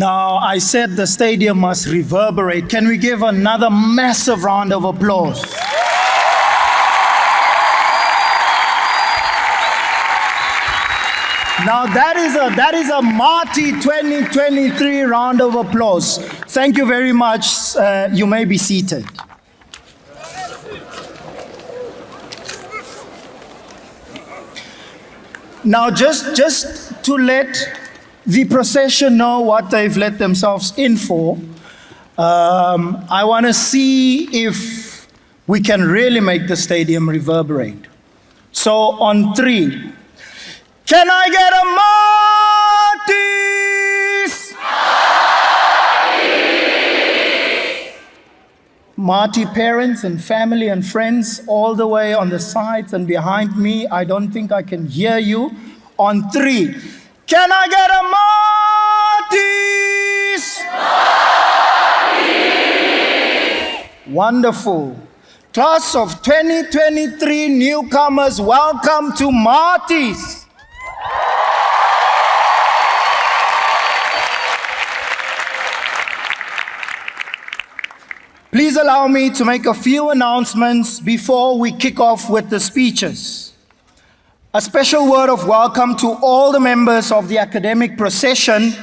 Now, I said the stadium must reverberate. Can we give another massive round of applause? Now, that is a Marty 2023 round of applause. Thank you very much. You may be seated. Now, just to let the procession know what they've let themselves in for, I want to see if we can really make the stadium reverberate. So on 3, can I get a Marty's? Marty parents and family and friends all the way on the sides and behind me. I don't think I can hear you. On 3, can I get a Marty's? Wonderful. Class of 2023 newcomers, welcome to Marty's. Please allow me to make a few announcements before we kick off with the speeches. A special word of welcome to all the members of the academic procession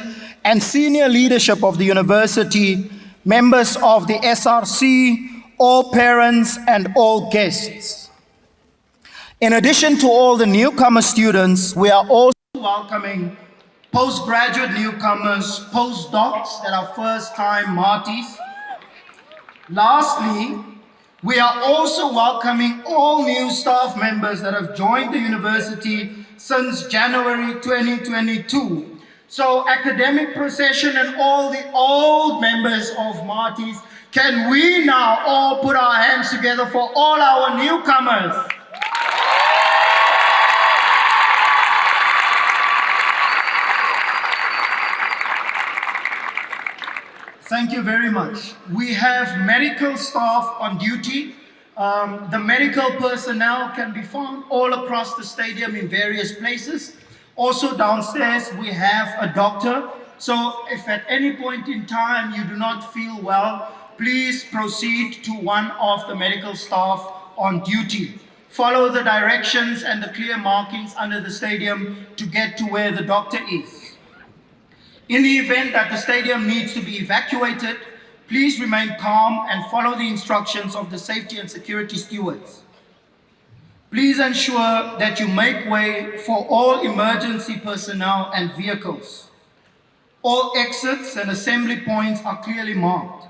and senior leadership of the university, members of the SRC, all parents and all guests. In addition to all the newcomer students, we are also welcoming postgraduate newcomers, postdocs that are first-time Marty's. Lastly, we are also welcoming all new staff members that have joined the university since January 2022. So academic procession and all the old members of Marty's, can we now all put our hands together for all our newcomers? Thank you very much. We have medical staff on duty. The medical personnel can be found all across the stadium in various places. Also downstairs, we have a doctor. So if at any point in time you do not feel well, please proceed to one of the medical staff on duty. Follow the directions and the clear markings under the stadium to get to where the doctor is. In the event that the stadium needs to be evacuated, please remain calm and follow the instructions of the safety and security stewards. Please ensure that you make way for all emergency personnel and vehicles. All exits and assembly points are clearly marked.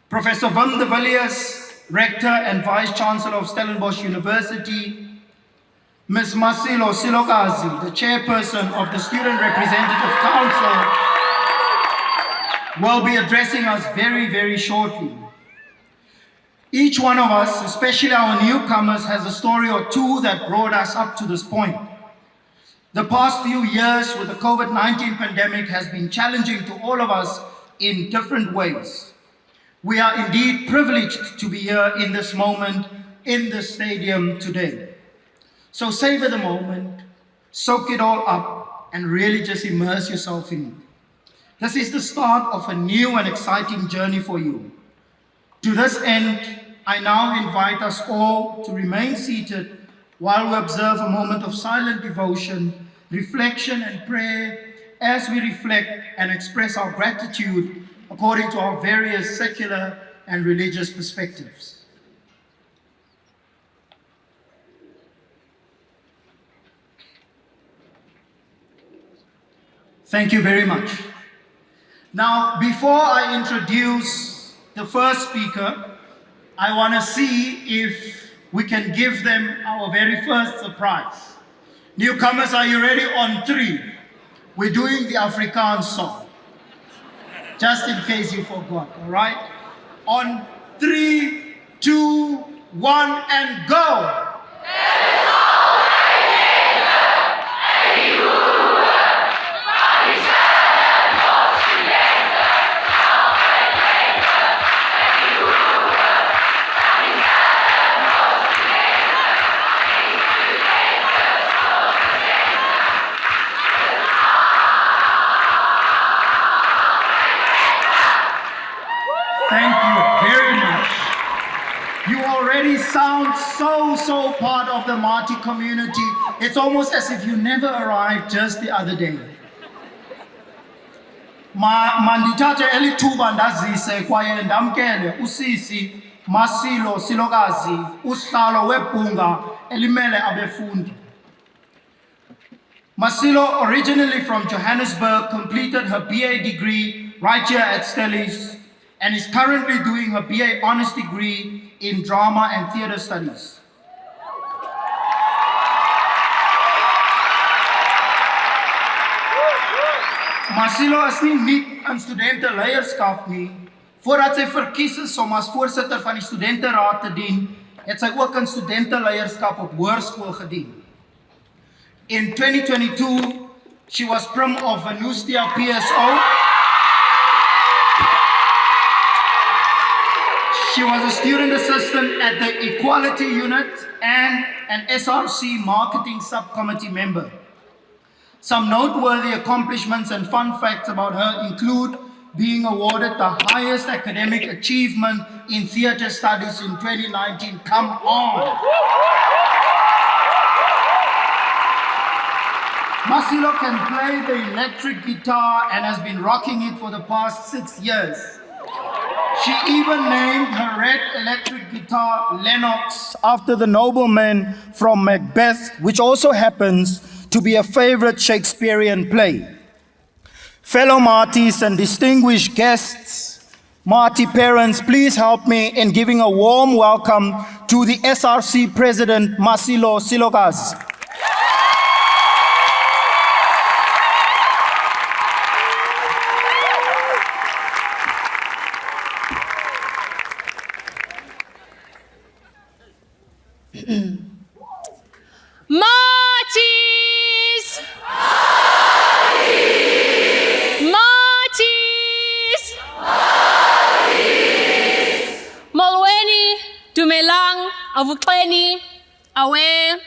Professor Van de Villiers, Rector and Vice-Chancellor of Stellenbosch University, Ms. Masilo Silokazi, the Chairperson of the Student Representative Council, will be addressing us very, very shortly. Each one of us, especially our newcomers, has a story or two that brought us up to this point. The past few years with the COVID-19 pandemic has been challenging to all of us in different ways. We are indeed privileged to be here in this moment, in the stadium today. So savor the moment, soak it all up, and really just immerse yourself in it. This is the start of a new and exciting journey for you. To this end, I now invite us all to remain seated while we observe a moment of silent devotion, reflection, and prayer as we reflect and express our gratitude according to our various secular and religious perspectives. Thank you very much. Now, before I introduce the first speaker, I want to see if we can give them our very first surprise. Newcomers, are you ready? On 3. We're doing the Afrikaans song. Just in case you forgot, all right? On 3, 2, 1, and go! Thank you very much. You already sound so part of the Mati community. It's almost as if you never arrived just the other day. Mandithathe elithuba ndazise kwaye ndamkele usisi Masilo Silokazi usihlalo webhunga elimele abefundi. Masilo, originally from Johannesburg, completed her BA degree right here at Stellenbosch and is currently doing her BA Honours degree in Drama and Theatre Studies. Masilo is nie aan studentenleierskap nie. Voordat sy verkies is om as voorsitter van die studenteraad te dien, het sy ook in studenteleierskap op hoërskool gedien. In 2022, she was prim of Venustia PSO. She was a student assistant at the Equality Unit and an SRC marketing subcommittee member. Some noteworthy accomplishments and fun facts about her include being awarded the highest academic achievement in theatre studies in 2019. Come on! Masilo can play the electric guitar and has been rocking it for the past 6 years. She even named her red electric guitar Lennox after the nobleman from Macbeth, which also happens to be a favorite Shakespearean play. Fellow Martis and distinguished guests, Marti parents, please help me in giving a warm welcome to the SRC President, Masilo Silokazi. Marties! Marties! Molweni, dumelang, avukleni, awe.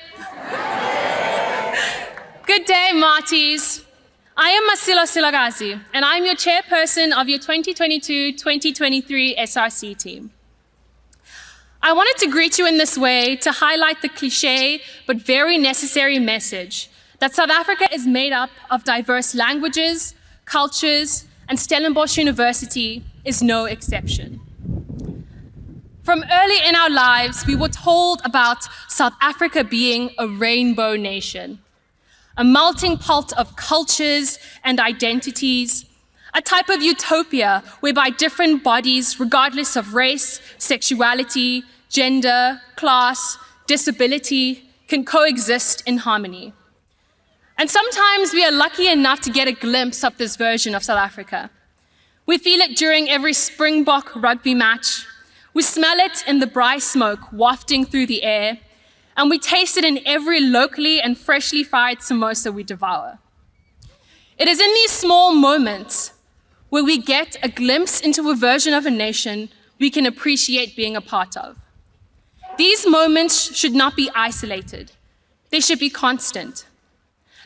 Good day, Marties. I am Masilo Silokazi, and I'm your chairperson of your 2022-2023 SRC team. I wanted to greet you in this way to highlight the cliché but very necessary message that South Africa is made up of diverse languages, cultures, and Stellenbosch University is no exception. From early in our lives, we were told about South Africa being a rainbow nation, a melting pot of cultures and identities, a type of utopia whereby different bodies, regardless of race, sexuality, gender, class, disability, can coexist in harmony. And sometimes we are lucky enough to get a glimpse of this version of South Africa. We feel it during every Springbok rugby match. We smell it in the braai smoke wafting through the air, and we taste it in every locally and freshly fried samosa we devour. It is in these small moments where we get a glimpse into a version of a nation we can appreciate being a part of. These moments should not be isolated. They should be constant.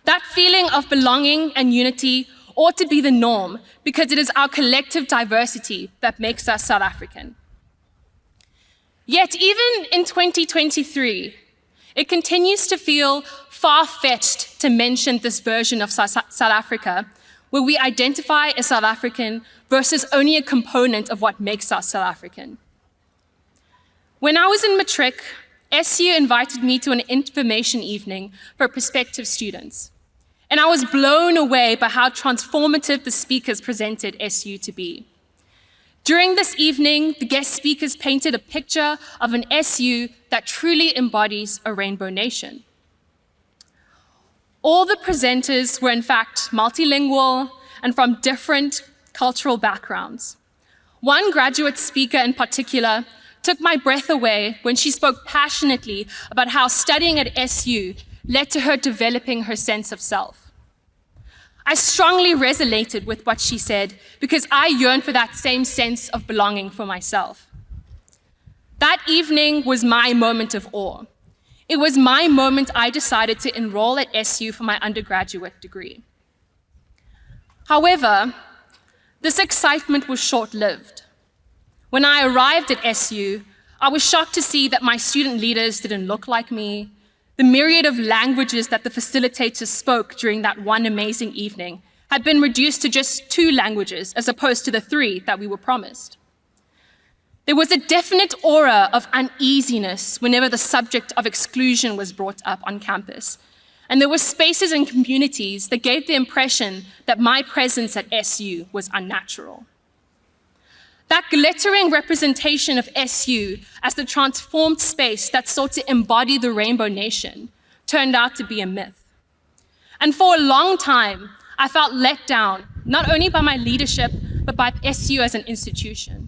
That feeling of belonging and unity ought to be the norm because it is our collective diversity that makes us South African. Yet even in 2023, it continues to feel far-fetched to mention this version of South Africa where we identify as South African versus only a component of what makes us South African. When I was in Matric, SU invited me to an information evening for prospective students. And I was blown away by how transformative the speakers presented SU to be. During this evening, the guest speakers painted a picture of an SU that truly embodies a rainbow nation. All the presenters were in fact multilingual and from different cultural backgrounds. One graduate speaker in particular took my breath away when she spoke passionately about how studying at SU led to her developing her sense of self. I strongly resonated with what she said because I yearned for that same sense of belonging for myself. That evening was my moment of awe. It was my moment I decided to enroll at SU for my undergraduate degree. However, this excitement was short-lived. When I arrived at SU, I was shocked to see that my student leaders didn't look like me. The myriad of languages that the facilitators spoke during that one amazing evening had been reduced to just 2 languages as opposed to the 3 that we were promised. There was a definite aura of uneasiness whenever the subject of exclusion was brought up on campus. And there were spaces and communities that gave the impression that my presence at SU was unnatural. That glittering representation of SU as the transformed space that sought to embody the Rainbow Nation turned out to be a myth. And for a long time, I felt let down, not only by my leadership, but by SU as an institution.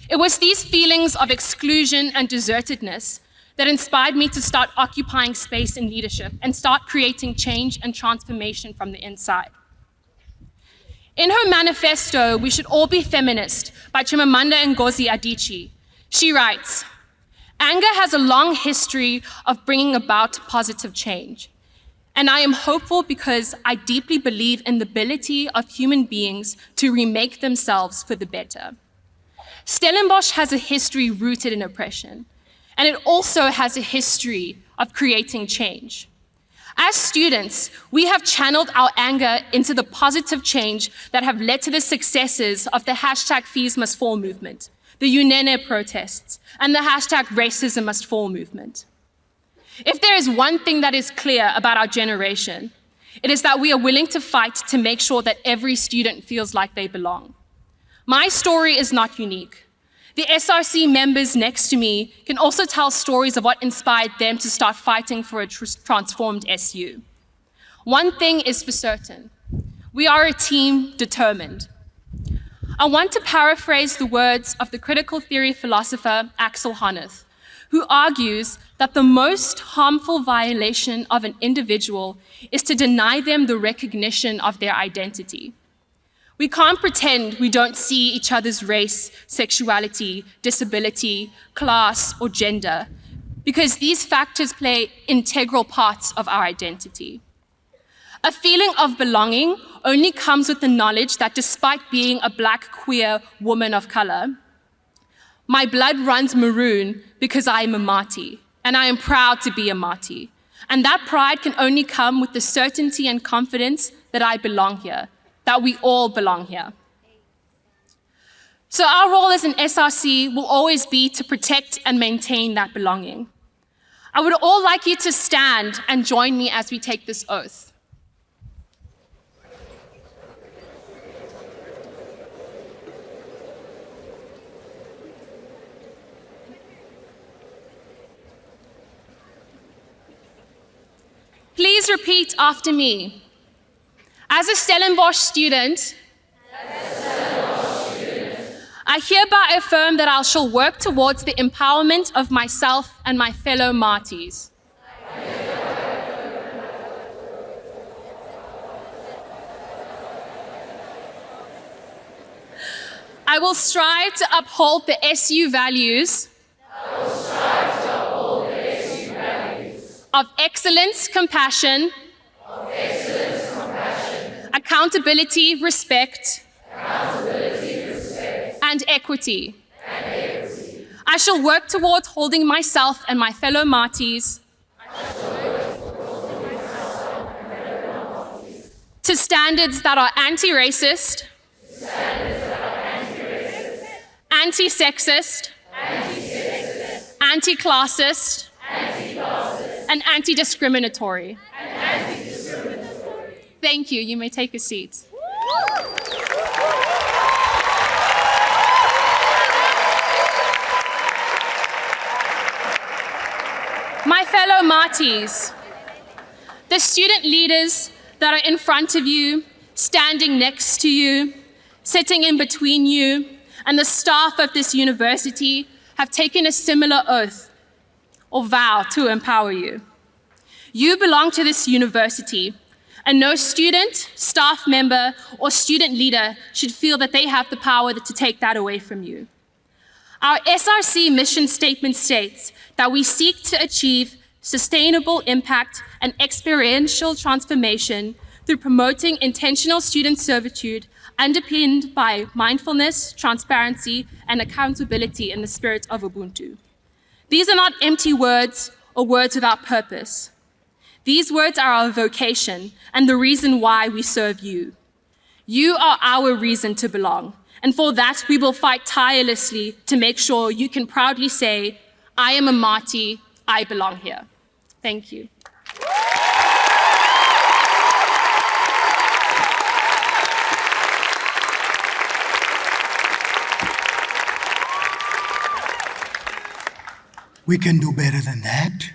It was these feelings of exclusion and desertedness that inspired me to start occupying space in leadership and start creating change and transformation from the inside. In her manifesto, We Should All Be Feminist, by Chimamanda Ngozi Adichie, she writes, "Anger has a long history of bringing about positive change. And I am hopeful because I deeply believe in the ability of human beings to remake themselves for the better. Stellenbosch has a history rooted in oppression, and it also has a history of creating change. As students, we have channeled our anger into the positive change that have led to the successes of the hashtag Fees Must Fall movement, the UNENE protests, and the hashtag Racism Must Fall movement. If there is one thing that is clear about our generation, it is that we are willing to fight to make sure that every student feels like they belong. My story is not unique. The SRC members next to me can also tell stories of what inspired them to start fighting for a transformed SU. One thing is for certain, we are a team determined. I want to paraphrase the words of the critical theory philosopher Axel Honneth, who argues that the most harmful violation of an individual is to deny them the recognition of their identity. We can't pretend we don't see each other's race, sexuality, disability, class, or gender, because these factors play integral parts of our identity. A feeling of belonging only comes with the knowledge that despite being a Black queer woman of color, my blood runs maroon because I am a Mati, and I am proud to be a Mati. And that pride can only come with the certainty and confidence that I belong here, that we all belong here. So our role as an SRC will always be to protect and maintain that belonging. I would all like you to stand and join me as we take this oath. Please repeat after me. As a Stellenbosch student, I hereby affirm that I shall work towards the empowerment of myself and my fellow Matis. I will strive to uphold the SU values of excellence, compassion, accountability, respect, and equity. I shall work towards holding myself and my fellow Matis to standards that are anti-racist, anti-sexist, anti-classist, and anti-discriminatory. Thank you. You may take a seat. My fellow Matis, the student leaders that are in front of you, standing next to you, sitting in between you, and the staff of this university have taken a similar oath or vow to empower you. You belong to this university, and no student, staff member, or student leader should feel that they have the power to take that away from you. Our SRC mission statement states that we seek to achieve sustainable impact and experiential transformation through promoting intentional student servitude, underpinned by mindfulness, transparency, and accountability in the spirit of Ubuntu. These are not empty words or words without purpose. These words are our vocation and the reason why we serve you. You are our reason to belong, and for that we will fight tirelessly to make sure you can proudly say, I am a Mati, I belong here. Thank you. We can do better than that.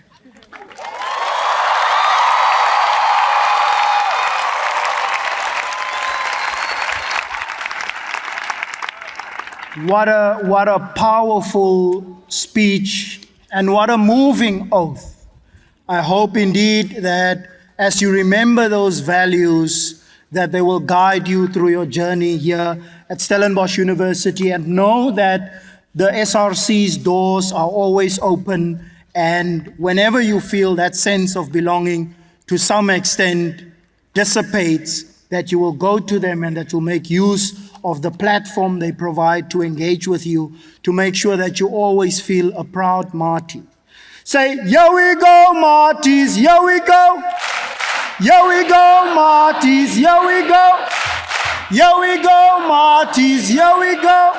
What a powerful speech and what a moving oath. I hope indeed that as you remember those values, that they will guide you through your journey here at Stellenbosch University, and know that the SRC's doors are always open, and whenever you feel that sense of belonging to some extent dissipates, that you will go to them and that you'll make use of the platform they provide to engage with you, to make sure that you always feel a proud Mati. Say, here we go, Marties, here we go. Here we go, Marties, here we go. Here we go, Marties, here we go.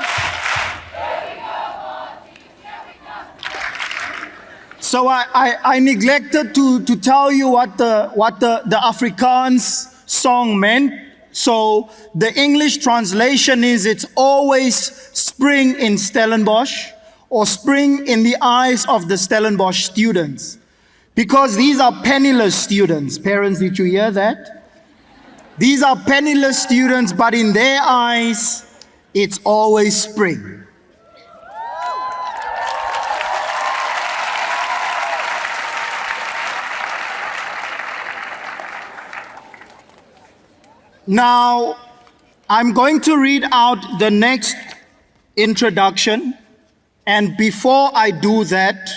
So I neglected to tell you what the Afrikaans song meant. So the English translation is, it's always spring in Stellenbosch, or spring in the eyes of the Stellenbosch students. Because these are penniless students. Parents, did you hear that? These are penniless students, but in their eyes, it's always spring. Now, I'm going to read out the next introduction, and before I do that,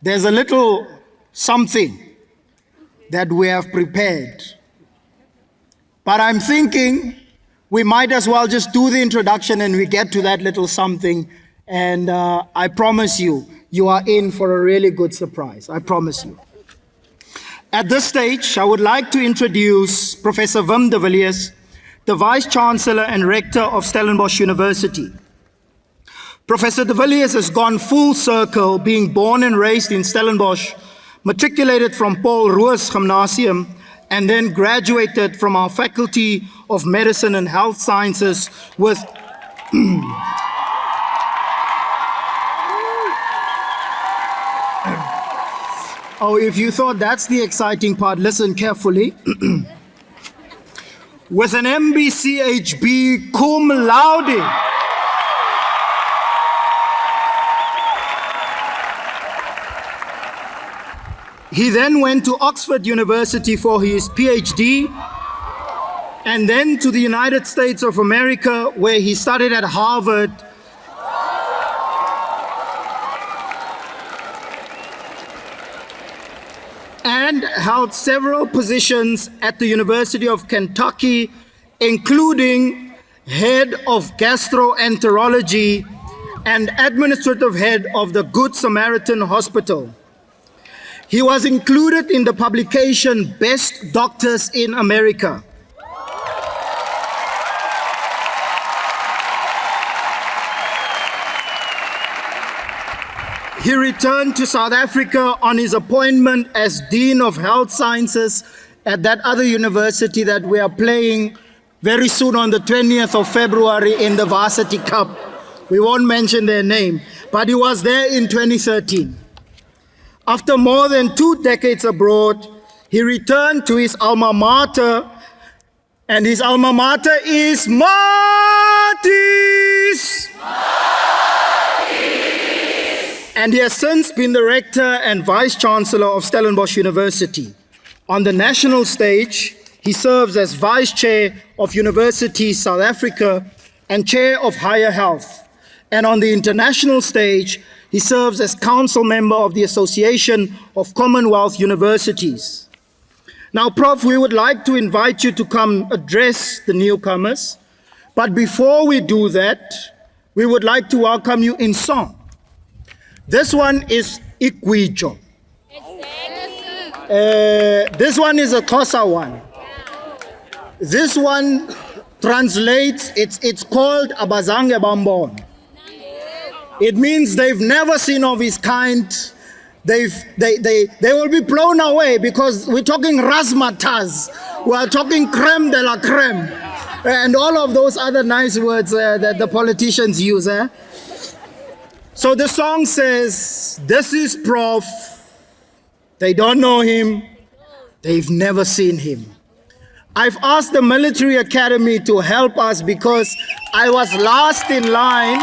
there's a little something that we have prepared. But I'm thinking we might as well just do the introduction and we get to that little something, and I promise you, you are in for a really good surprise. I promise you. At this stage, I would like to introduce Professor Wim de Villiers, the Vice-Chancellor and Rector of Stellenbosch University. Professor de Villiers has gone full circle, being born and raised in Stellenbosch, matriculated from Paul Roos Gymnasium, and then graduated from our Faculty of Medicine and Health Sciences with Oh, if you thought that's the exciting part, listen carefully. With an MBCHB cum laude. He then went to Oxford University for his PhD, and then to the United States of America, where he studied at Harvard. And held several positions at the University of Kentucky, including head of gastroenterology and administrative head of the Good Samaritan Hospital. He was included in the publication Best Doctors in America. He returned to South Africa on his appointment as Dean of Health Sciences at that other university that we are playing very soon on the 20th of February in the Varsity Cup. We won't mention their name, but he was there in 2013. After more than 2 decades abroad, he returned to his alma mater, and his alma mater is Maties! And he has since been the Rector and Vice-Chancellor of Stellenbosch University. On the national stage, he serves as Vice Chair of University South Africa and Chair of Higher Health. And on the international stage, he serves as Council Member of the Association of Commonwealth Universities. Now, Prof, we would like to invite you to come address the newcomers, But before we do that, we would like to welcome you in song. This one is Ikwijo. This one is a Xhosa one. This one translates, it's called Abazange Bambon. It means they've never seen of his kind. They will be blown away because we're talking razzmatazz. We're talking creme de la creme. And all of those other nice words that the politicians use. So the song says, this is Prof. They don't know him. They've never seen him. I've asked the military academy to help us because I was last in line.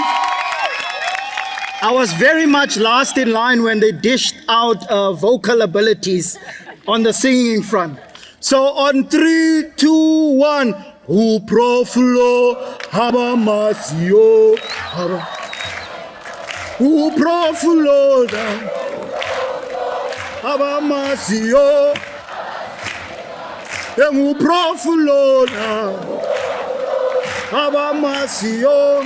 I was very much last in line when they dished out vocal abilities on the singing front. So on 3, 2, 1, who proflo haba masio haba, who proflo haba masio, who proflo haba masio.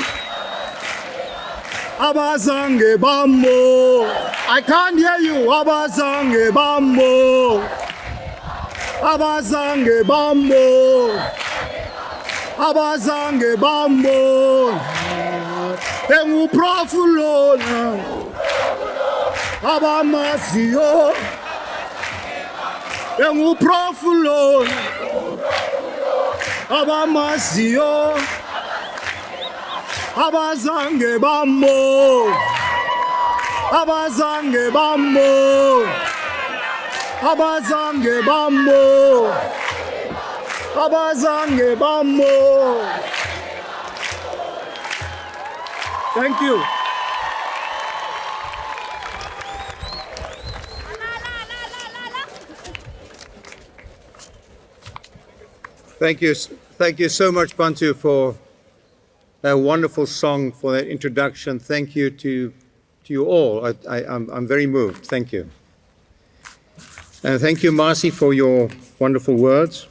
Abazange bambo. I can't hear you. Abazange bambo. Abazange bambo. Abazange bambo. Engu profulona. Abamasio. Engu profulona. Abamasio. Abazange bambo, abazange bambo, abazange bambo, abazange bambo. Thank you. Thank you so much, Bantu, for a wonderful song, for that introduction. Thank you to you all. I'm very moved. Thank you. And thank you, Marcy, for your wonderful words.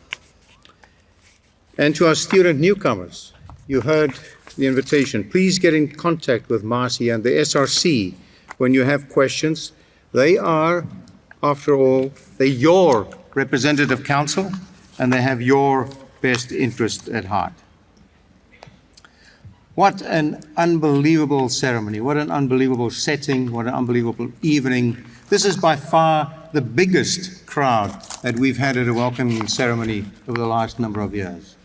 And to our student newcomers, you heard the invitation. Please get in contact with Marcy and the SRC when you have questions. They are, after all, they're your representative council, and they have your best interest at heart. What an unbelievable ceremony, what an unbelievable setting, what an unbelievable evening. This is by far the biggest crowd that we've had at a welcoming ceremony over the last number of years.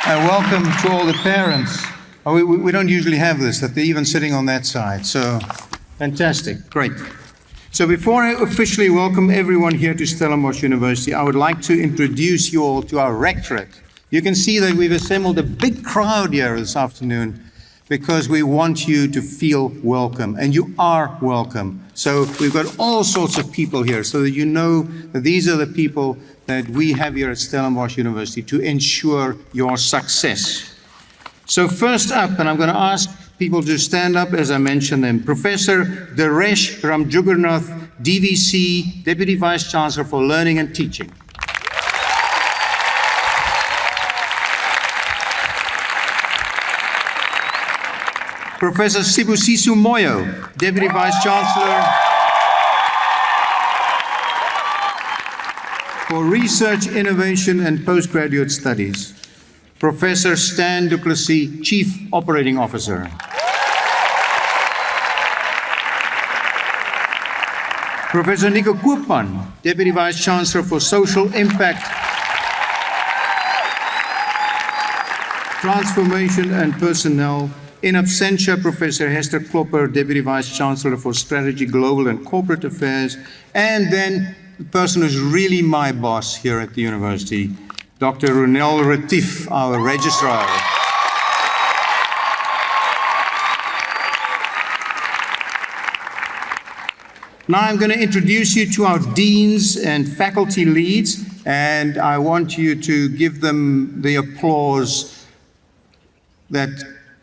And welcome to all the parents. We don't usually have this, that they're even sitting on that side. So fantastic, great. So before I officially welcome everyone here to Stellenbosch University, I would like to introduce you all to our rectorate. You can see that we've assembled a big crowd here this afternoon because we want you to feel welcome, and you are welcome. So we've got all sorts of people here so that you know that these are the people that we have here at Stellenbosch University to ensure your success. So first up, and I'm going to ask people to stand up as I mention them. Professor Daresh Ramjugarnath, DVC, Deputy Vice-Chancellor for Learning and Teaching. Professor Sibusiso Moyo, Deputy Vice-Chancellor for Research, Innovation and Postgraduate Studies. Professor Stan du Plessis, Chief Operating Officer. Professor Nico Koopman, Deputy Vice-Chancellor for Social Impact, Transformation and Personnel. In absentia, Professor Hester Klopper, Deputy Vice-Chancellor for Strategy, Global and Corporate Affairs. And then the person who's really my boss here at the university, Dr. Ronel Retief, our registrar. Now I'm going to introduce you to our deans and faculty leads, and I want you to give them the applause that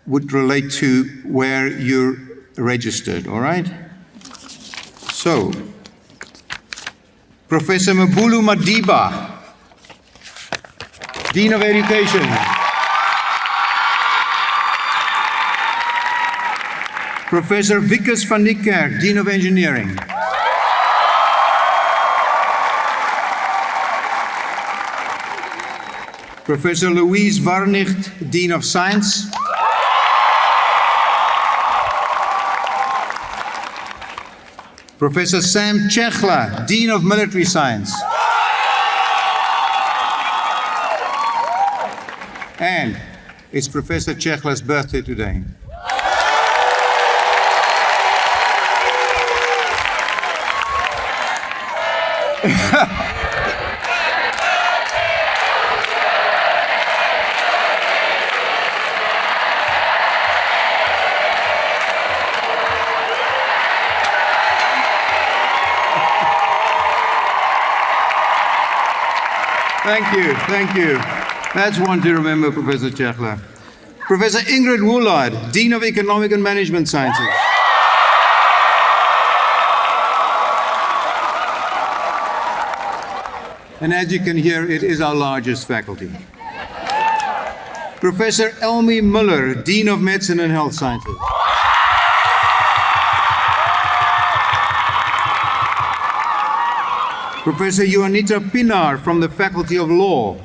would relate to where you're registered, all right? So, Professor Mabulu Madiba, Dean of Education. Professor Wikus van Niekerk, Dean of Engineering. Professor Louise Warnicht, Dean of Science. Professor Sam Chechla, Dean of Military Science. And it's Professor Chechla's birthday today. Thank you. That's one to remember, Professor Chechla. Professor Ingrid Woolard, Dean of Economic and Management Sciences. And as you can hear, it is our largest faculty. Professor Elmi Muller, Dean of Medicine and Health Sciences. Professor Juanita Pinar from the Faculty of Law.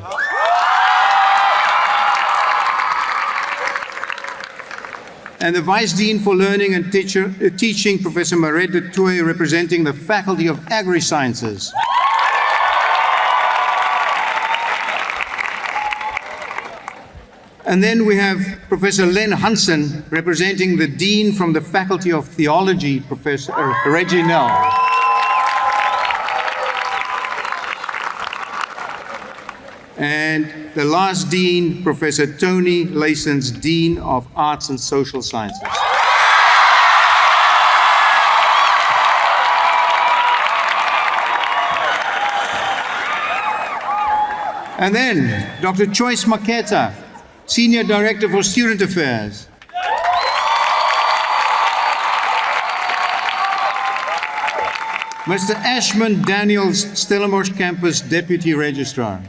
And the Vice Dean for Learning and Teaching, Professor Maret de Tooy, representing the Faculty of Agri-Sciences. And then we have Professor Len Hansen, representing the Dean from the Faculty of Theology, Professor Reggie Nell. And the last Dean, Professor Tony Leysons, Dean of Arts and Social Sciences. And then Dr. Joyce Maketa, Senior Director for Student Affairs. Mr. Ashman Daniels, Stellenbosch Campus Deputy Registrar.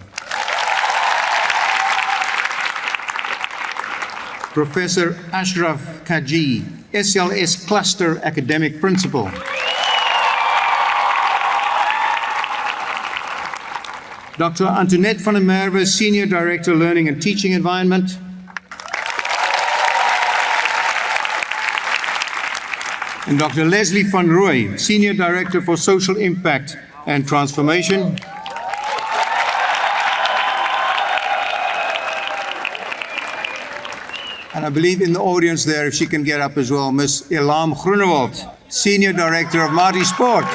Professor Ashraf Kaji, SLS Cluster Academic Principal. Dr. Antoinette van der Merwe, Senior Director, Learning and Teaching Environment. And Dr. Leslie van Rooy, Senior Director for Social Impact and Transformation. And I believe in the audience there, if she can get up as well, Ms. Elam Groenewald, Senior Director of Māori Sport.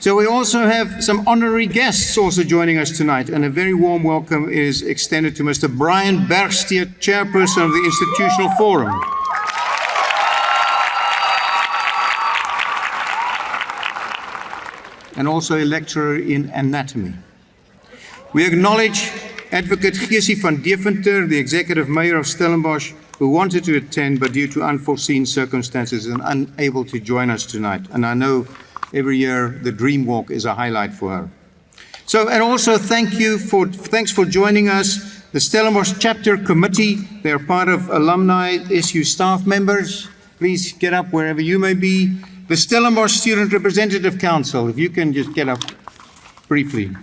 So we also have some honorary guests also joining us tonight, and a very warm welcome is extended to Mr. Brian Bergstier, Chairperson of the Institutional Forum. And also a lecturer in anatomy. We acknowledge Advocate Geesie van Deventer, the Executive Mayor of Stellenbosch, who wanted to attend but due to unforeseen circumstances is unable to join us tonight. And I know every year the Dream Walk is a highlight for her. So, and also thanks for joining us. The Stellenbosch Chapter Committee, they're part of alumni, SU staff members. Please get up wherever you may be. The Stellenbosch Student Representative Council, if you can just get up briefly.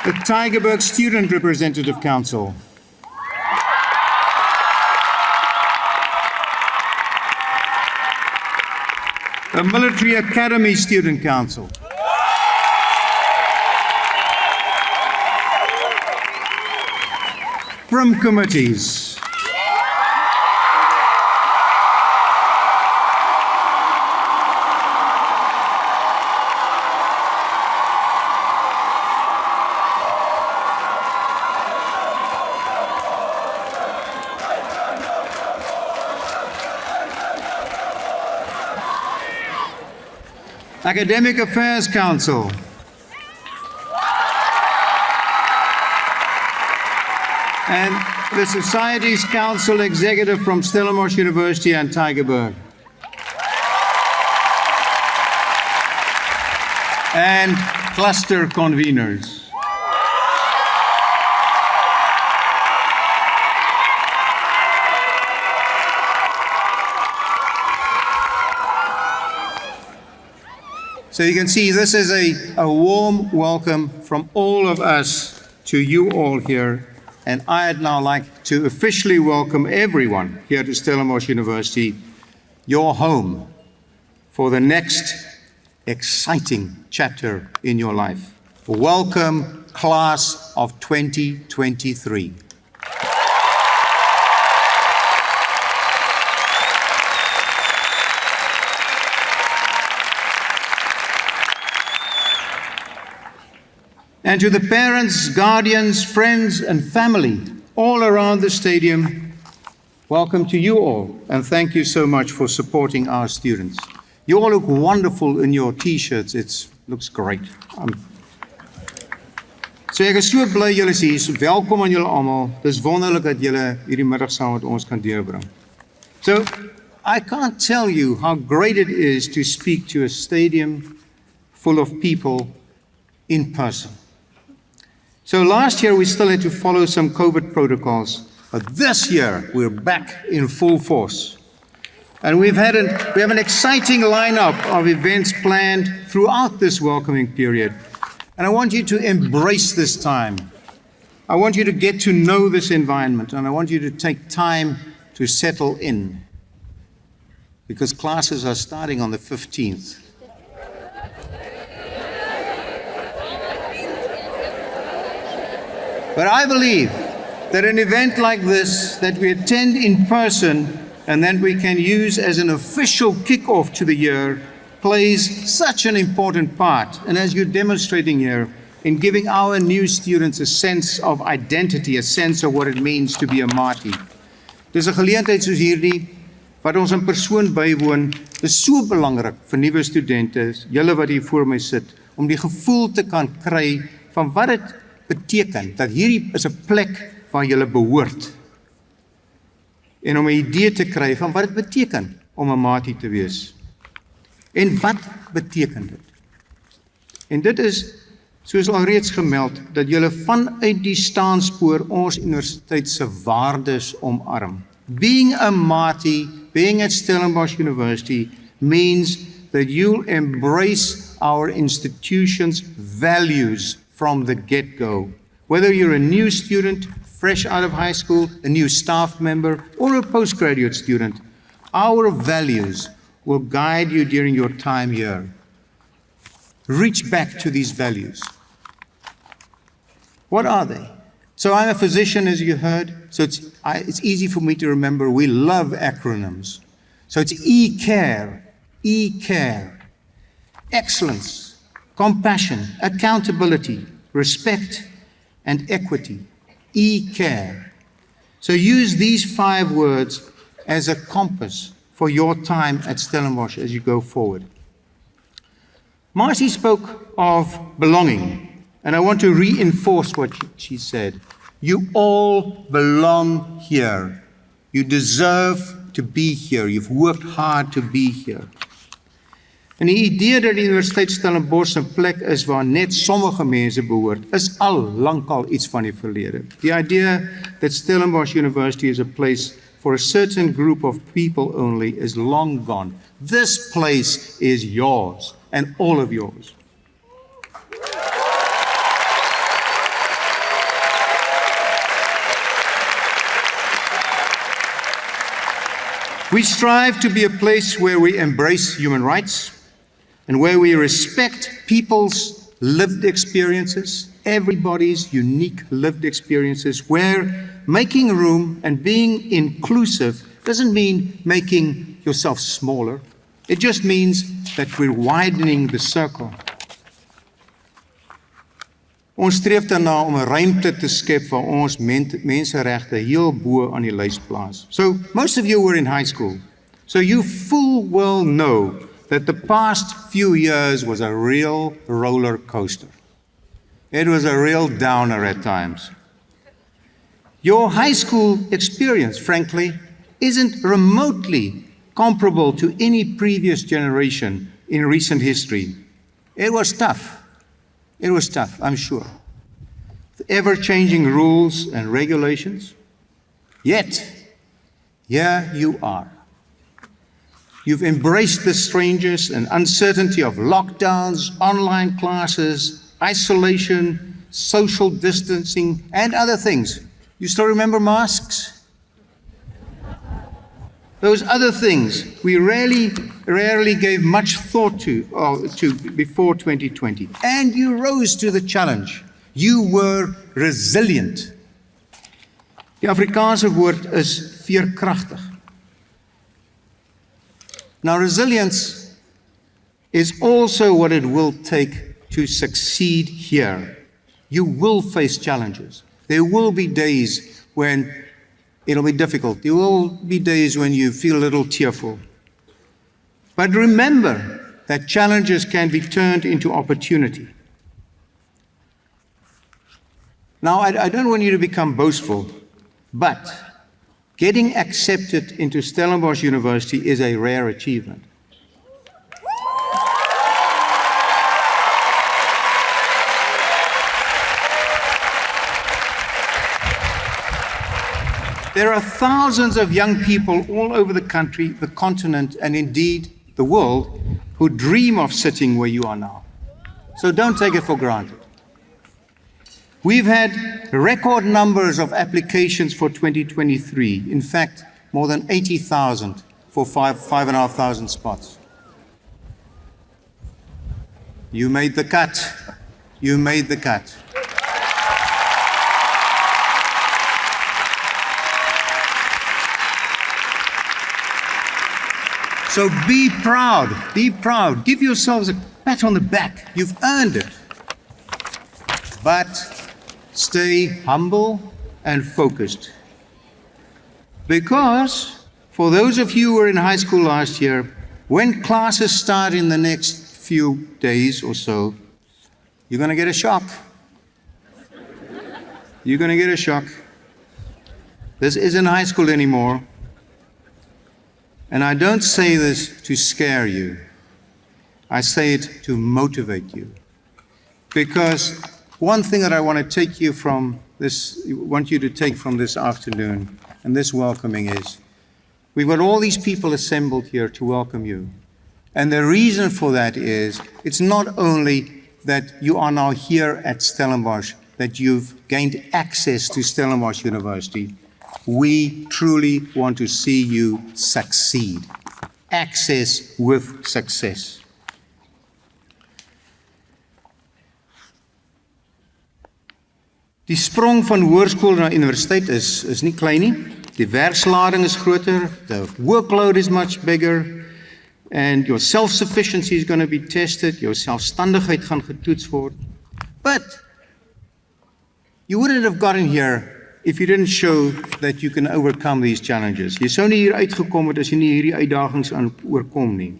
The Tygerberg Student Representative Council. The Military Academy Student Council. Prim committees. Academic Affairs Council. And the Society's Council Executive from Stellenbosch University and Tygerberg. And cluster conveners. So you can see this is a warm welcome from all of us to you all here. And I'd now like to officially welcome everyone here to Stellenbosch University, your home, for the next exciting chapter in your life. Welcome, class of 2023. And to the parents, guardians, friends, and family all around the stadium, welcome to you all, and thank you so much for supporting our students. You all look wonderful in your t-shirts. It looks great. So ek is so bly julle is hier. So welkom aan julle almal. Dis wonderlik dat julle hierdie middag saam met ons kan deurbring. So I can't tell you how great it is to speak to a stadium full of people in person. So last year we still had to follow some COVID protocols, but this year we're back in full force. And we have an exciting lineup of events planned throughout this welcoming period. And I want you to embrace this time. I want you to get to know this environment, and I want you to take time to settle in. Because classes are starting on the 15th. But I believe that an event like this, that we attend in person and that we can use as an official kickoff to the year, plays such an important part. And as you're demonstrating here, in giving our new students a sense of identity, a sense of what it means to be a Mati. Dis 'n geleentheid soos hierdie, wat ons in persoon bywoon, is so belangrik vir nuwe studente, julle wat hier voor my sit, om die gevoel te kan kry van wat dit beteken, dat hierdie is 'n plek waar jy behoort. En om 'n idee te kry van wat dit beteken om 'n Mati te wees. En wat beteken dit? En dit is, soos alreeds gemeld, dat jy vanuit die staanspoor ons universiteit se waardes omarm. Being a Mati, being at Stellenbosch University, means that you'll embrace our institution's values from the get-go. Whether you're a new student, fresh out of high school, a new staff member, or a postgraduate student, our values will guide you during your time here. Reach back to these values. What are they? So I'm a physician, as you heard, so it's easy for me to remember. We love acronyms. So it's E-CARE, excellence, compassion, accountability, respect, and equity. E-CARE. So use these 5 words as a compass for your time at Stellenbosch as you go forward. Marcy spoke of belonging, and I want to reinforce what she said. You all belong here. You deserve to be here. You've worked hard to be here. En die idee dat die Universiteit Stellenbosch 'n plek is waar net sommige mense behoort, is al lankal iets van die verlede. The idea that Stellenbosch University is a place for a certain group of people only is long gone. This place is yours, and all of yours. We strive to be a place where we embrace human rights and where we respect people's lived experiences, everybody's unique lived experiences, where making room and being inclusive doesn't mean making yourself smaller. It just means that we're widening the circle. Ons streef daarna om 'n ruimte te skep waar ons menseregte heel bo aan die lys plaas. So most of you were in high school. So you full well know that the past few years was a real roller coaster. It was a real downer at times. Your high school experience, frankly, isn't remotely comparable to any previous generation in recent history. It was tough. It was tough, I'm sure. The ever-changing rules and regulations. Yet, here you are. You've embraced the strangers and uncertainty of lockdowns, online classes, isolation, social distancing, and other things. You still remember masks? Those other things we rarely gave much thought to before 2020. And you rose to the challenge. You were resilient. Die Afrikaanse woord is veerkragtig. Now, resilience is also what it will take to succeed here. You will face challenges. There will be days when it'll be difficult. There will be days when you feel a little tearful. But remember that challenges can be turned into opportunity. Now, I don't want you to become boastful, but getting accepted into Stellenbosch University is a rare achievement. There are thousands of young people all over the country, the continent, and indeed the world who dream of sitting where you are now. So don't take it for granted. We've had record numbers of applications for 2023. In fact, more than 80,000 for 5,500 spots. You made the cut. You made the cut. So be proud, be proud. Give yourselves a pat on the back. You've earned it. But stay humble and focused. Because for those of you who were in high school last year, when classes start in the next few days or so, you're going to get a shock. You're going to get a shock. This isn't high school anymore. And I don't say this to scare you. I say it to motivate you. Because one thing that I want to take you from this, want you to take from this afternoon and this welcoming is, we've got all these people assembled here to welcome you. And the reason for that is, it's not only that you are now here at Stellenbosch, that you've gained access to Stellenbosch University. We truly want to see you succeed. Access with success. Die sprong van hoërskool na universiteit is nie klein nie. Die werkslading is groter, the workload is much bigger, and your self-sufficiency is going to be tested, your selfstandigheid gaan getoets word. But you wouldn't have gotten here if you didn't show that you can overcome these challenges. Jy sou nie hier uitgekom het as jy nie hierdie uitdagings aan oorkom nie.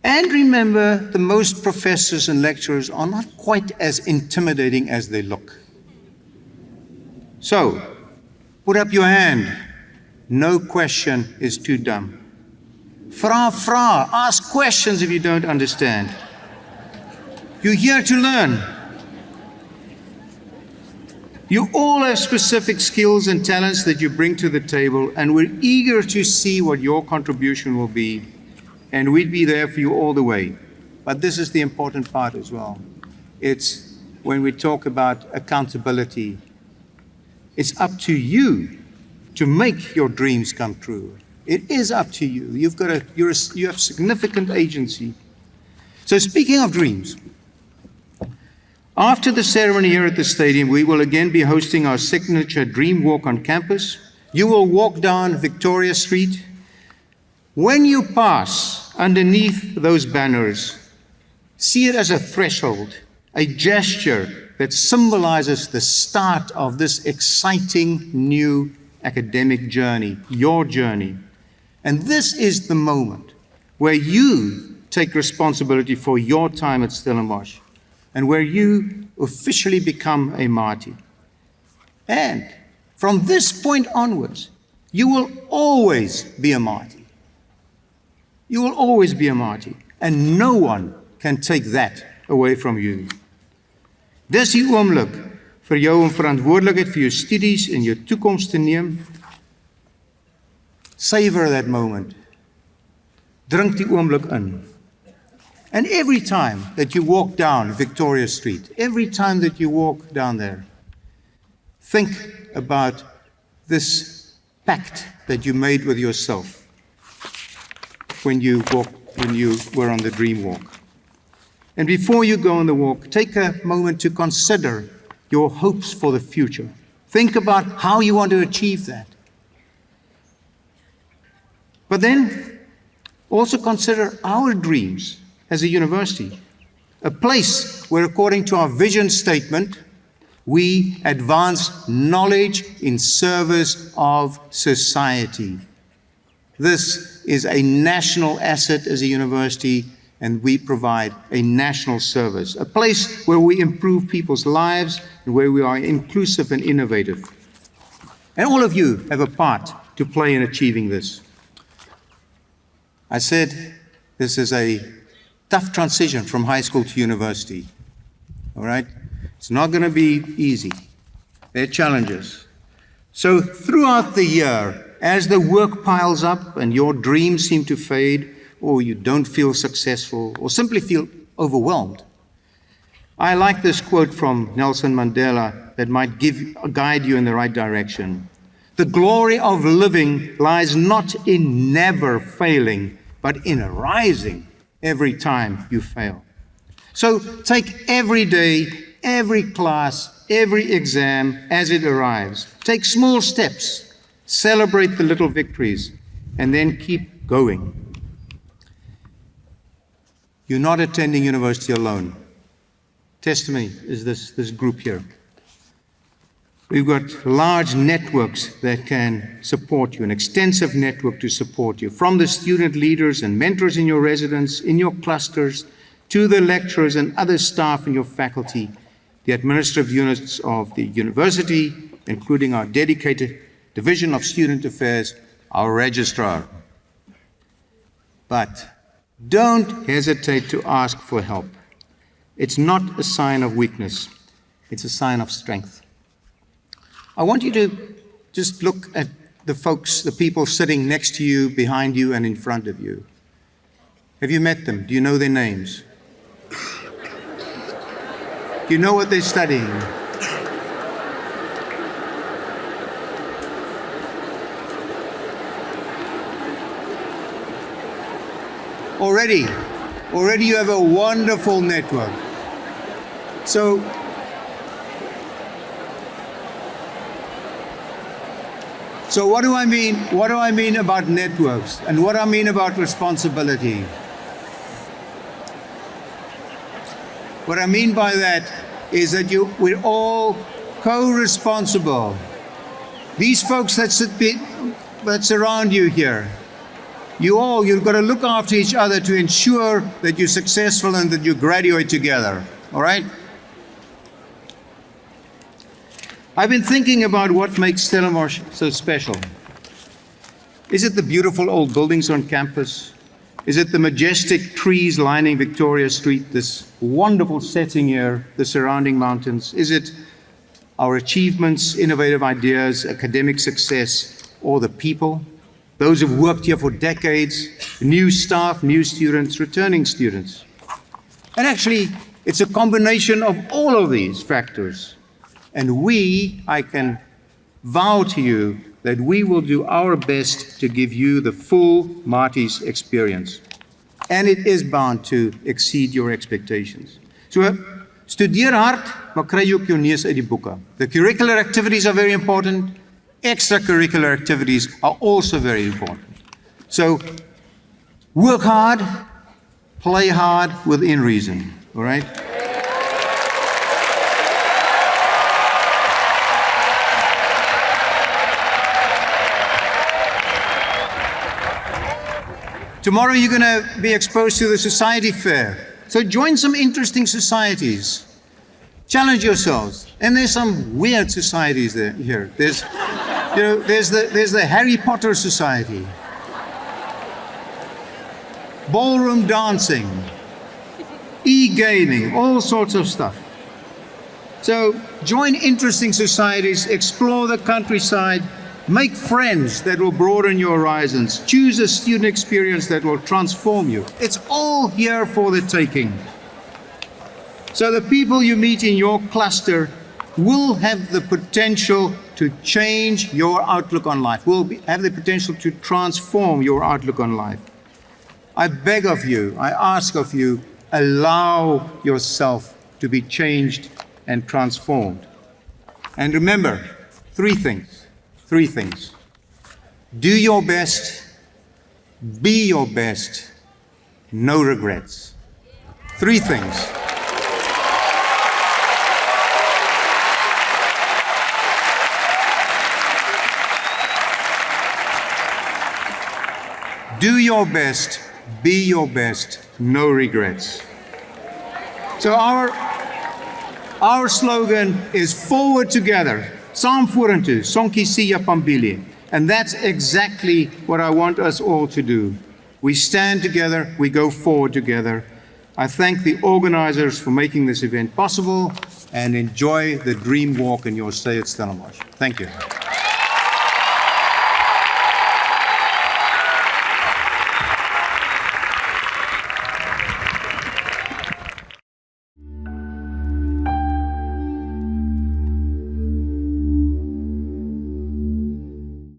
And remember, the most professors and lecturers are not quite as intimidating as they look. So, put up your hand. No question is too dumb. Vra, ask questions if you don't understand. You're here to learn. You all have specific skills and talents that you bring to the table, and we're eager to see what your contribution will be, and we'd be there for you all the way. But this is the important part as well. It's when we talk about accountability, it's up to you to make your dreams come true. It is up to you. You have significant agency. So speaking of dreams, after the ceremony here at the stadium, we will again be hosting our signature Dream Walk on campus. You will walk down Victoria Street. When you pass underneath those banners, see it as a threshold, a gesture that symbolizes the start of this exciting new academic journey, your journey. And this is the moment where you take responsibility for your time at Stellenbosch, and where you officially become a Māori. And from this point onwards, you will always be a Mati. You will always be a Mati. And no one can take that away from you. Dis die oomblik vir jou om verantwoordelikheid vir jou studies en jou toekoms te neem. Savor that moment. Drink die oomblik in. And every time that you walk down Victoria Street, every time that you walk down there, think about this pact that you made with yourself when you were on the dream walk. And before you go on the walk, take a moment to consider your hopes for the future. Think about how you want to achieve that. But then also consider our dreams as a university, a place where, according to our vision statement, we advance knowledge in service of society. This is a national asset as a university, and we provide a national service, a place where we improve people's lives and where we are inclusive and innovative. And all of you have a part to play in achieving this. I said this is a tough transition from high school to university. All right? It's not going to be easy. There are challenges. So throughout the year, as the work piles up and your dreams seem to fade, or you don't feel successful, or simply feel overwhelmed, I like this quote from Nelson Mandela that might guide you in the right direction. The glory of living lies not in never failing, but in rising every time you fail. So take every day, every class, every exam as it arrives. Take small steps, celebrate the little victories, and then keep going. You're not attending university alone. Testimony is this group here. We've got large networks that can support you, an extensive network to support you, from the student leaders and mentors in your residence, in your clusters, to the lecturers and other staff in your faculty, the administrative units of the university, including our dedicated Division of Student Affairs, our registrar. But don't hesitate to ask for help. It's not a sign of weakness, it's a sign of strength. I want you to just look at the folks, the people sitting next to you, behind you, and in front of you. Have you met them? Do you know their names? Do you know what they're studying? Already you have a wonderful network. So what do I mean? What do I mean about networks? And what I mean about responsibility? What I mean by that is that we're all co-responsible. These folks that surround you here, you've got to look after each other to ensure that you're successful and that you graduate together. All right? I've been thinking about what makes Stellenbosch so special. Is it the beautiful old buildings on campus? Is it the majestic trees lining Victoria Street, this wonderful setting here, the surrounding mountains? Is it our achievements, innovative ideas, academic success, or the people? Those who've worked here for decades, new staff, new students, returning students. And actually, it's a combination of all of these factors. And I can vow to you that we will do our best to give you the full Marty's experience. And it is bound to exceed your expectations. So, studeer hard, maar kry ook jou neus uit die boeke. The curricular activities are very important. Extracurricular activities are also very important. So, work hard, play hard within reason. All right? Tomorrow you're going to be exposed to the society fair. So join some interesting societies. Challenge yourselves. And there's some weird societies here. There's the Harry Potter Society. Ballroom dancing. E-gaming, all sorts of stuff. So join interesting societies, explore the countryside, make friends that will broaden your horizons, choose a student experience that will transform you. It's all here for the taking. So the people you meet in your cluster will have the potential to change your outlook on life, have the potential to transform your outlook on life. I beg of you, I ask of you, allow yourself to be changed and transformed. And remember, three things. Do your best, be your best, no regrets. Three things. Do your best, be your best, no regrets. So our slogan is forward together. Saam vorentoe, sonkie siya pambili. And that's exactly what I want us all to do. We stand together, we go forward together. I thank the organizers for making this event possible and enjoy the dream walk in your stay at Stellenbosch. Thank you.